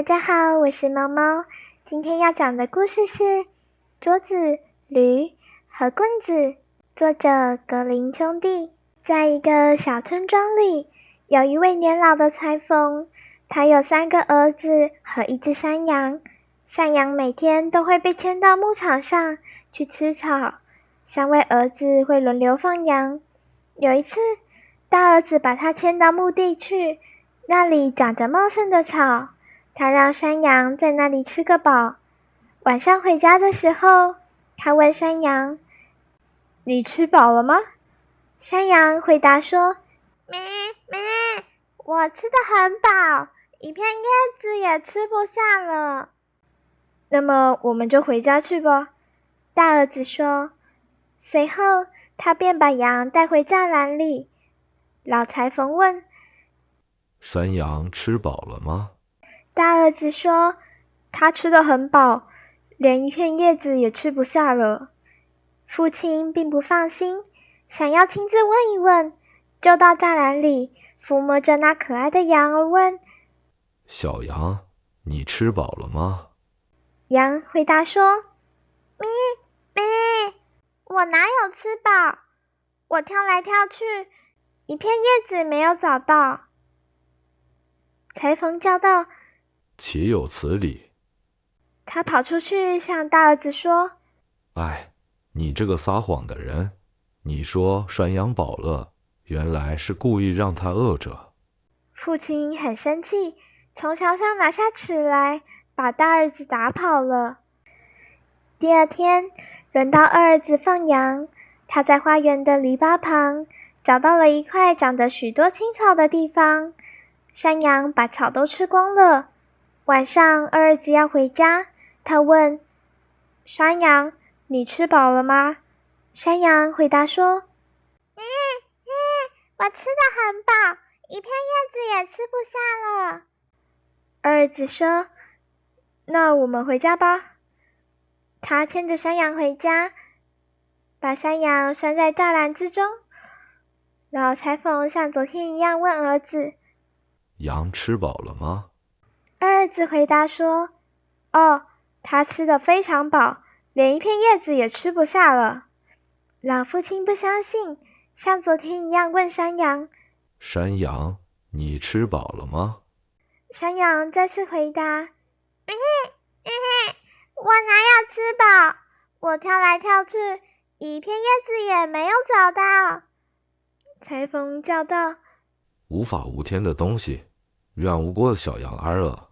家好，我是猫猫。今天要讲的故事是《桌子、驴和棍子》，作者格林兄弟。在一个小村庄里，有一位年老的裁缝，他有3个儿子和1只山羊。山羊每天都会被牵到牧场上去吃草，3位儿子会轮流放羊。有一次，大儿子把他牵到墓地去，那里长着茂盛的草，他让山羊在那里吃个饱。晚上回家的时候，他问山羊：“你吃饱了吗？”山羊回答说：“咩咩，我吃得很饱，一片叶子也吃不下了。”那么我们就回家去吧，大儿子说。随后他便把羊带回栅栏里。老裁缝问：“山羊吃饱了吗？”大儿子说：“他吃得很饱，连一片叶子也吃不下了。”父亲并不放心，想要亲自问一问，就到栅栏里抚摸着那可爱的羊儿问：“小羊，你吃饱了吗？”羊回答说：“咩咩，我哪有吃饱？我跳来跳去，一片叶子没有找到。”裁缝叫道：“岂有此理！”他跑出去向大儿子说：“哎，你这个撒谎的人，你说山羊饱了，原来是故意让它饿着。”父亲很生气，从墙上拿下尺来，把大儿子打跑了。第二天，轮到二儿子放羊，他在花园的篱笆旁找到了一块长着许多青草的地方。山羊把草都吃光了。晚上，二儿子要回家，他问山羊：“你吃饱了吗？”山羊回答说：“我吃得很饱，一片叶子也吃不下了。”二儿子说：“那我们回家吧。”他牵着山羊回家，把山羊拴在栅栏之中。老裁缝像昨天一样问儿子：“羊吃饱了吗？”二儿子回答说：“哦，他吃得非常饱，连一片叶子也吃不下了。”老父亲不相信，像昨天一样问山羊：“山羊，你吃饱了吗？”山羊再次回答：“我哪有吃饱？我跳来跳去，一片叶子也没有找到。”裁缝叫道：“无法无天的东西，让无辜的小羊挨饿。”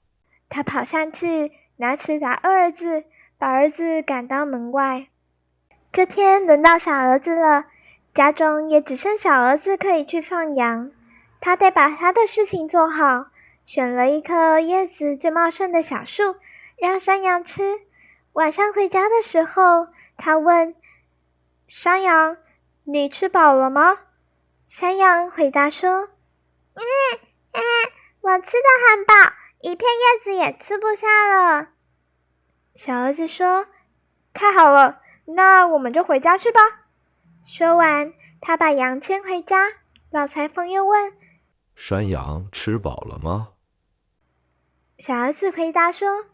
他跑上去，拿尺打二儿子，把儿子赶到门外。这天轮到小儿子了，家中也只剩小儿子可以去放羊。他得把他的事情做好，选了一棵叶子最茂盛的小树，让山羊吃。晚上回家的时候，他问山羊：“你吃饱了吗？”山羊回答说：“我吃得很饱，一片叶子也吃不下了。”小儿子说：“太好了，那我们就回家去吧。”说完，他把羊牵回家。老裁缝又问：“山羊吃饱了吗？”小儿子回答说：“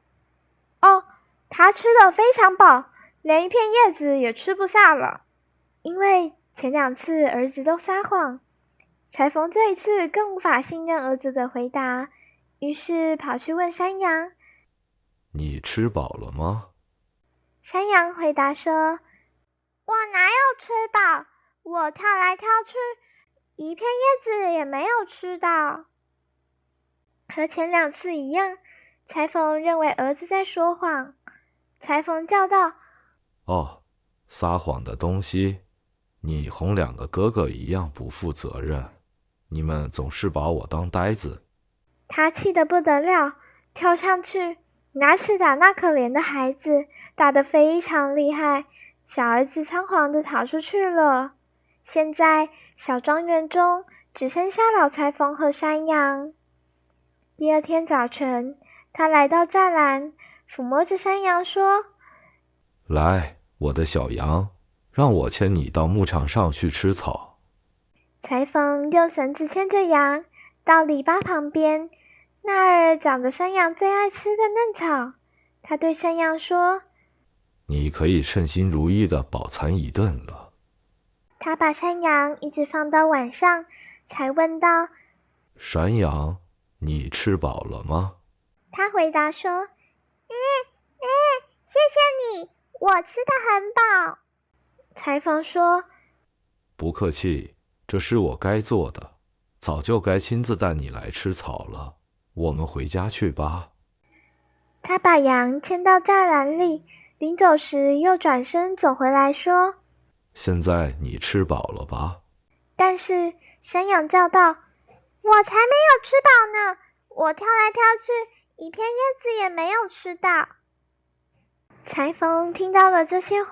哦，他吃得非常饱，连一片叶子也吃不下了。”因为前2次儿子都撒谎，裁缝这一次更无法信任儿子的回答，于是跑去问山羊：“你吃饱了吗？”山羊回答说：“我哪有吃饱？我跳来跳去，一片叶子也没有吃到。”和前2次一样，裁缝认为儿子在说谎。裁缝叫道：“哦，撒谎的东西，你和2个哥哥一样不负责任，你们总是把我当呆子。”他气得不得了，跳上去拿尺打那可怜的孩子，打得非常厉害。小儿子仓皇地逃出去了。现在小庄园中只剩下老裁缝和山羊。第二天早晨，他来到栅栏，抚摸着山羊说：“来，我的小羊，让我牵你到牧场上去吃草。”裁缝用绳子牵着羊到篱笆旁边，那儿长着山羊最爱吃的嫩草。他对山羊说：你可以称心如意的饱餐一顿了。他把山羊一直放到晚上，才问道：山羊，你吃饱了吗？他回答说：谢谢你，我吃得很饱。裁缝说：不客气，这是我该做的，早就该亲自带你来吃草了。我们回家去吧。他把羊牵到栅栏里，临走时又转身走回来说：现在你吃饱了吧？但是山羊叫道：我才没有吃饱呢，我挑来挑去，一片叶子也没有吃到。裁缝听到了这些话，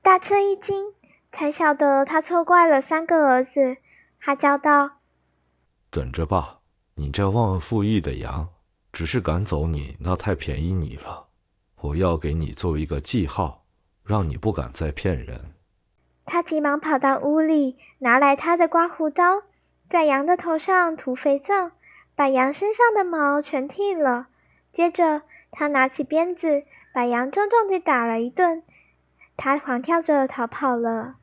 大吃一惊，才晓得他错怪了3个儿子。他叫道：等着吧，你这忘恩负义的羊，只是赶走你，那太便宜你了。我要给你做一个记号，让你不敢再骗人。他急忙跑到屋里，拿来他的刮胡刀，在羊的头上涂肥皂，把羊身上的毛全剃了。接着他拿起鞭子，把羊重重地打了一顿。他狂跳着逃跑了。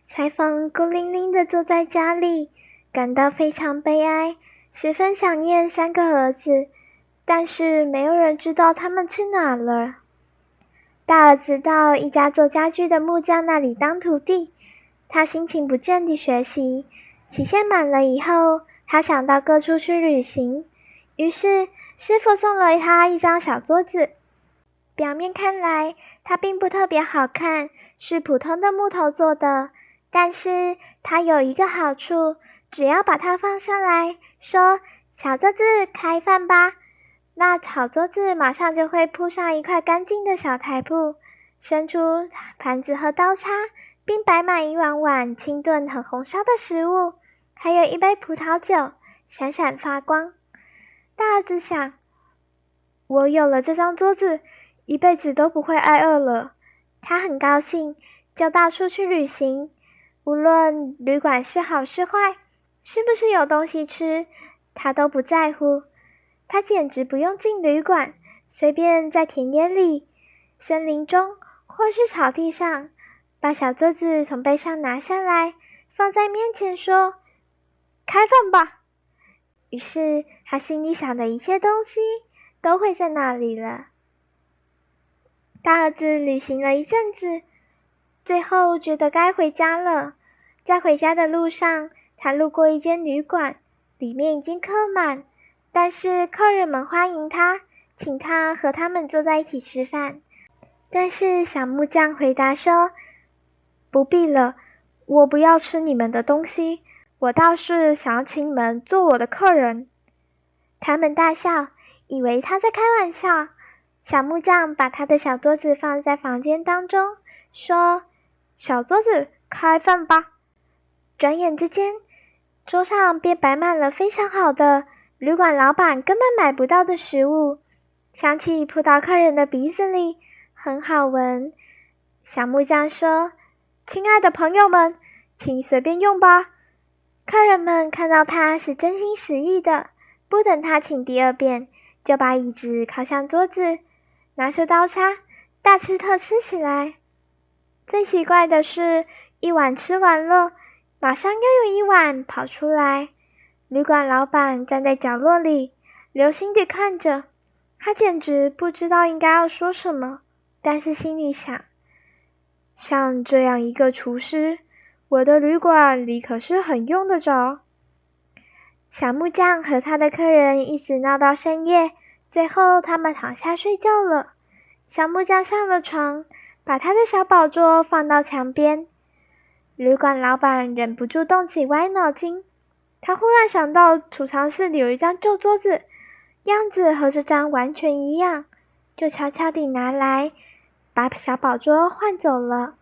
裁缝孤零零地坐在家里，感到非常悲哀，十分想念3个儿子，但是没有人知道他们去哪了。大儿子到一家做家具的木匠那里当徒弟，他心情不倦地学习。期限满了以后，他想到各处去旅行，于是师傅送了他一张小桌子。表面看来，它并不特别好看，是普通的木头做的，但是它有一个好处，只要把它放下来，说小桌子开饭吧，那好桌子马上就会铺上一块干净的小台布，伸出盘子和刀叉，并摆满一碗碗清炖很红烧的食物，还有一杯葡萄酒，闪闪发光。大儿子想，我有了这张桌子，一辈子都不会挨饿了。他很高兴，就到处去旅行，无论旅馆是好是坏，是不是有东西吃，他都不在乎。他简直不用进旅馆，随便在田野里、森林中或是草地上，把小桌子从背上拿下来，放在面前说：开饭吧。于是他心里想的一切东西都会在那里了。大儿子旅行了一阵子，最后觉得该回家了。在回家的路上，他路过一间旅馆，里面已经客满，但是客人们欢迎他，请他和他们坐在一起吃饭。但是小木匠回答说：不必了，我不要吃你们的东西，我倒是想请你们做我的客人。他们大笑，以为他在开玩笑。小木匠把他的小桌子放在房间当中，说：小桌子，开饭吧。转眼之间，桌上便摆满了非常好的旅馆老板根本买不到的食物，香气扑到客人的鼻子里，很好闻。小木匠说：亲爱的朋友们，请随便用吧。客人们看到他是真心实意的，不等他请第二遍，就把椅子靠向桌子，拿出刀叉，大吃特吃起来。最奇怪的是，一碗吃完了，马上又有一碗跑出来。旅馆老板站在角落里，留心地看着，他简直不知道应该要说什么，但是心里想，像这样一个厨师，我的旅馆里可是很用得着。小木匠和他的客人一直闹到深夜，最后他们躺下睡觉了。小木匠上了床，把他的小宝桌放到墙边。旅馆老板忍不住动起歪脑筋，他忽然想到储藏室里有一张旧桌子，样子和这张完全一样，就悄悄地拿来，把小宝桌换走了。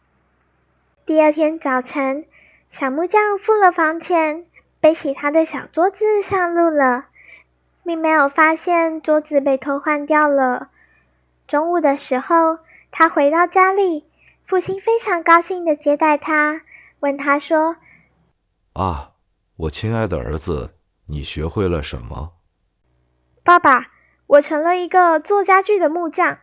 第二天早晨，小木匠付了房钱，背起他的小桌子上路了，并没有发现桌子被偷换掉了。中午的时候，他回到家里，父亲非常高兴地接待他，问他说：啊，我亲爱的儿子，你学会了什么？爸爸，我成了一个做家具的木匠。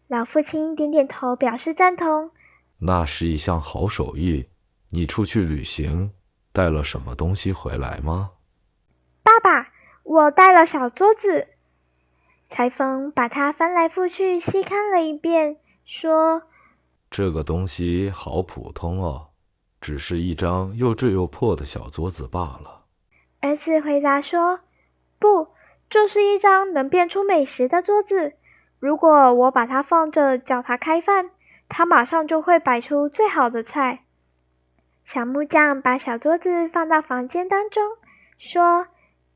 老父亲点点头表示赞同。那是一项好手艺。你出去旅行，带了什么东西回来吗？爸爸，我带了小桌子。裁缝把它翻来覆去细看了一遍，说：这个东西好普通哦，只是一张又坠又破的小桌子罢了。儿子回答说：不，这是一张能变出美食的桌子。如果我把它放着叫它开饭，它马上就会摆出最好的菜。小木匠把小桌子放到房间当中，说：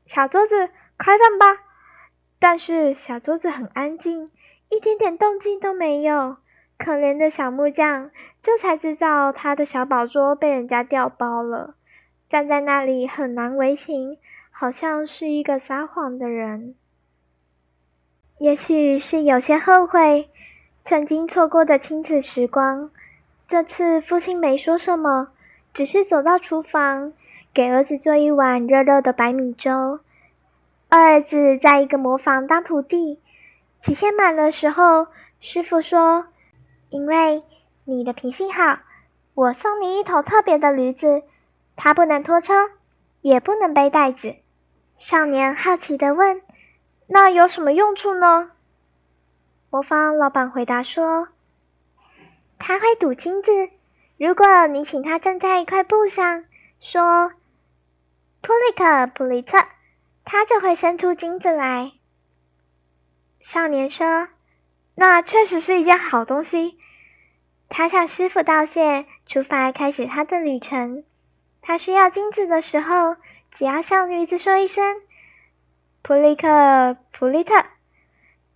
小桌子，开饭吧。但是小桌子很安静，一点点动静都没有。可怜的小木匠这才知道他的小宝桌被人家调包了，站在那里很难为情，好像是一个撒谎的人。也许是有些后悔曾经错过的亲子时光，这次父亲没说什么，只是走到厨房给儿子做一碗热热的白米粥。二儿子在一个磨坊当徒弟，期限满的时候，师傅说：因为你的脾性好，我送你一头特别的驴子，它不能拖车，也不能背袋子。少年好奇地问：那有什么用处呢？磨坊老板回答说：他会赌金子，如果你请他站在一块布上，说普利克普利特，他就会生出金子来。少年说：那确实是一件好东西。他向师傅道谢，出发开始他的旅程。他需要金子的时候，只要向驴子说一声普利克普利特，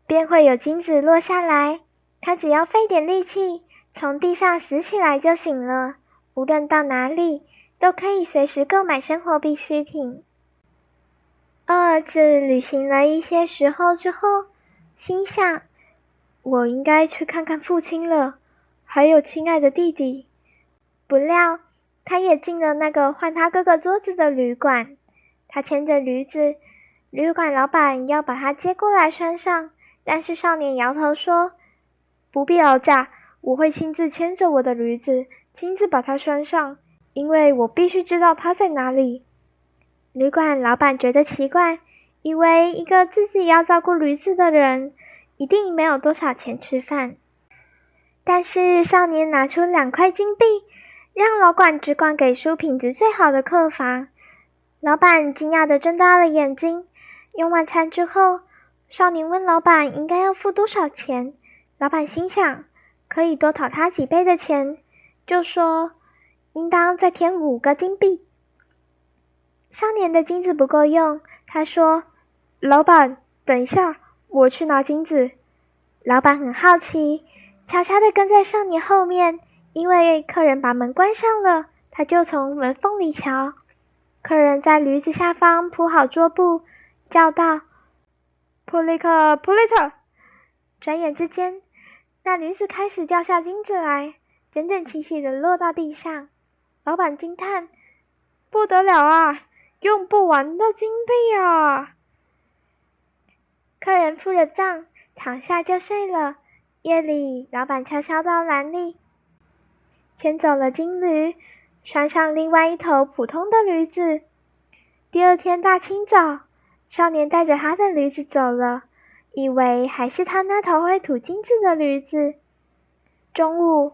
便会有金子落下来。他只要费点力气，从地上拾起来就行了。无论到哪里，都可以随时购买生活必需品。二儿子旅行了一些时候之后，心想：我应该去看看父亲了，还有亲爱的弟弟。不料，他也进了那个换他哥哥桌子的旅馆。他牵着驴子，旅馆老板要把他接过来拴上，但是少年摇头说：不必劳驾，我会亲自牵着我的驴子，亲自把它拴上，因为我必须知道它在哪里。旅馆老板觉得奇怪，以为一个自己要照顾驴子的人一定没有多少钱吃饭。但是少年拿出2块金币，让老板只管给出品质最好的客房。老板惊讶地睁大了眼睛。用完餐之后，少年问老板应该要付多少钱。老板心想可以多讨他几倍的钱，就说应当再添5个金币。少年的金子不够用，他说：老板，等一下，我去拿金子。老板很好奇，悄悄地跟在少年后面，因为客人把门关上了，他就从门缝里瞧。客人在驴子下方铺好桌布，叫道：普利克普利特。转眼之间，那驴子开始掉下金子来，整整齐齐地落到地上。老板惊叹：不得了啊，用不完的金币啊！客人付了账，躺下就睡了。夜里，老板悄悄到篮里牵走了金驴，拴上另外一头普通的驴子。第二天大清早，少年带着他的驴子走了，以为还是他那头会吐金子的驴子。中午，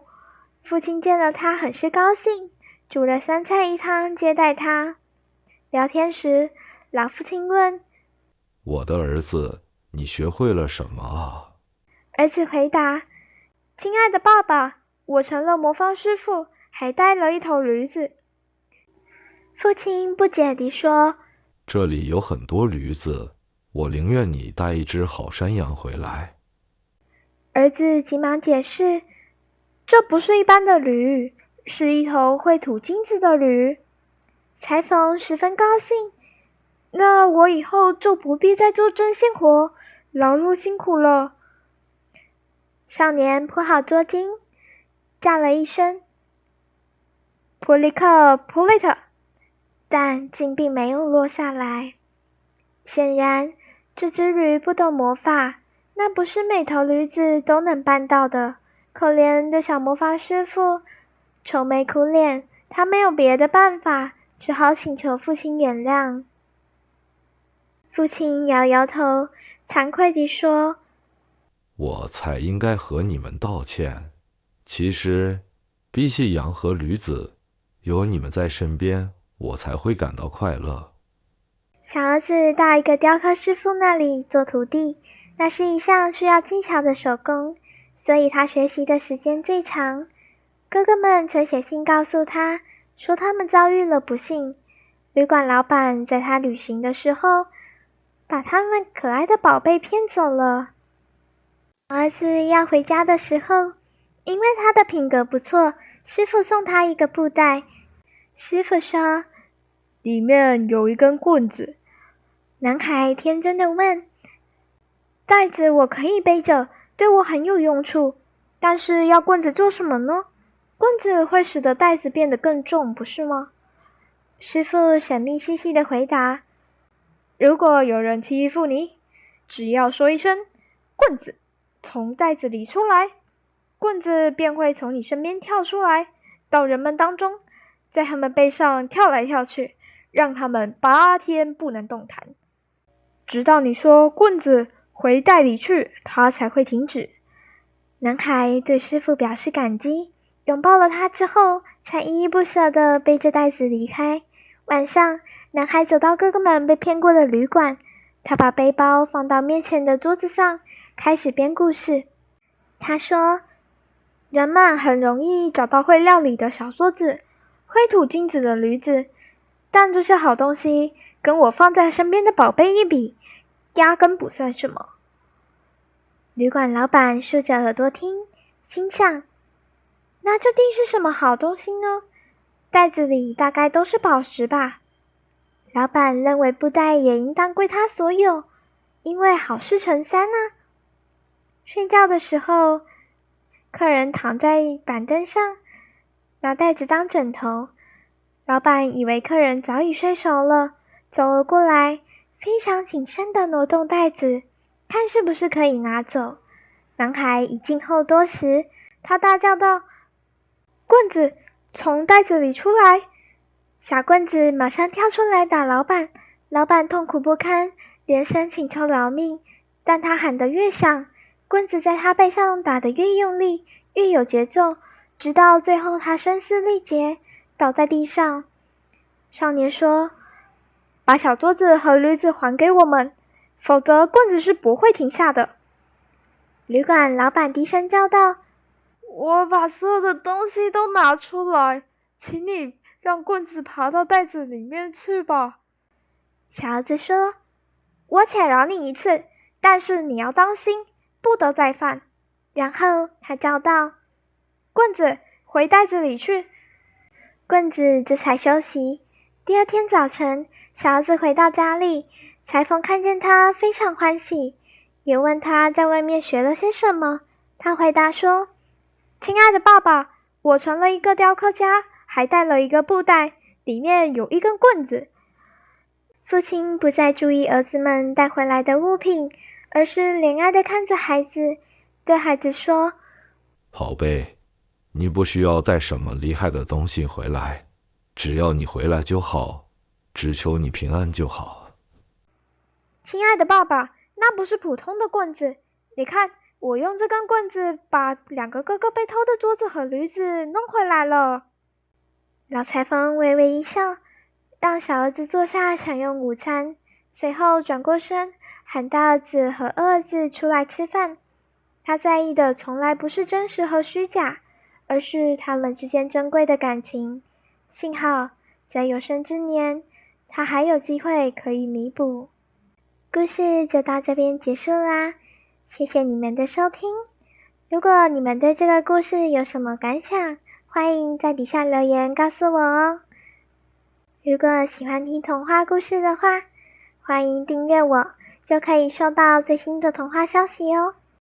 父亲见了他很是高兴，煮了3菜1汤接待他。聊天时，老父亲问：我的儿子，你学会了什么啊？儿子回答：亲爱的爸爸，我成了魔方师傅，还带了一头驴子。父亲不解地说：这里有很多驴子，我宁愿你带一只好山羊回来。儿子急忙解释：这不是一般的驴，是一头会吐金子的驴。裁缝十分高兴，那我以后就不必再做针线活，劳碌辛苦了。少年铺好桌巾，叫了一声普利克普利特，但金并没有落下来。显然，这只驴不懂魔法，那不是每头驴子都能办到的。可怜的小魔法师傅愁眉苦脸，他没有别的办法，只好请求父亲原谅。父亲摇摇头，惭愧地说：我才应该和你们道歉。其实，比起羊和驴子，有你们在身边，我才会感到快乐。小儿子到一个雕刻师傅那里做徒弟，那是一项需要技巧的手工，所以他学习的时间最长。哥哥们曾写信告诉他，说他们遭遇了不幸。旅馆老板在他旅行的时候，把他们可爱的宝贝骗走了。儿子要回家的时候，因为他的品格不错，师傅送他一个布袋。师傅说，里面有一根棍子。男孩天真的问，袋子我可以背着，对我很有用处，但是要棍子做什么呢？棍子会使得袋子变得更重，不是吗？师傅神秘兮兮的回答，如果有人欺负你，只要说一声棍子，从袋子里出来，棍子便会从你身边跳出来，到人们当中，在他们背上跳来跳去，让他们8天不能动弹，直到你说棍子回袋里去，他才会停止。男孩对师傅表示感激，拥抱了他之后，才依依不舍地背着袋子离开。晚上，男孩走到哥哥们被骗过的旅馆，他把背包放到面前的桌子上，开始编故事。他说，人们很容易找到会料理的小桌子，会吐金子的驴子，但这些好东西跟我放在身边的宝贝一比，压根不算什么。旅馆老板竖着耳朵听，心想，那究竟是什么好东西呢？袋子里大概都是宝石吧。老板认为布袋也应当归他所有，因为好事成三啊。睡觉的时候，客人躺在板凳上，拿袋子当枕头。老板以为客人早已睡熟了，走了过来，非常谨慎地挪动袋子，看是不是可以拿走。男孩一静候多时，他大叫道，棍子从袋子里出来！小棍子马上跳出来打老板，老板痛苦不堪，连声请求饶命，但他喊得越响，棍子在他背上打得越用力，越有节奏，直到最后他声嘶力竭，倒在地上。少年说，把小桌子和驴子还给我们，否则棍子是不会停下的。旅馆老板低声叫道，我把所有的东西都拿出来，请你让棍子爬到袋子里面去吧。小儿子说，我且饶你一次，但是你要当心，不得再犯。然后他叫道，棍子回袋子里去。棍子这才休息。第二天早晨，小儿子回到家里，裁缝看见他非常欢喜，也问他在外面学了些什么。他回答说，亲爱的爸爸，我成了一个雕刻家，还带了一个布袋，里面有一根棍子。父亲不再注意儿子们带回来的物品，而是怜爱地看着孩子，对孩子说，宝贝，你不需要带什么厉害的东西回来，只要你回来就好，只求你平安就好。亲爱的爸爸，那不是普通的棍子，你看，我用这根棍子把2个哥哥被偷的桌子和驴子弄回来了。老裁缝微微一笑，让小儿子坐下享用午餐，随后转过身，喊大儿子和二儿子出来吃饭。他在意的从来不是真实和虚假，而是他们之间珍贵的感情。幸好，在有生之年，他还有机会可以弥补。故事就到这边结束啦，谢谢你们的收听。如果你们对这个故事有什么感想，欢迎在底下留言告诉我哦。如果喜欢听童话故事的话，欢迎订阅我，就可以收到最新的童话消息哦。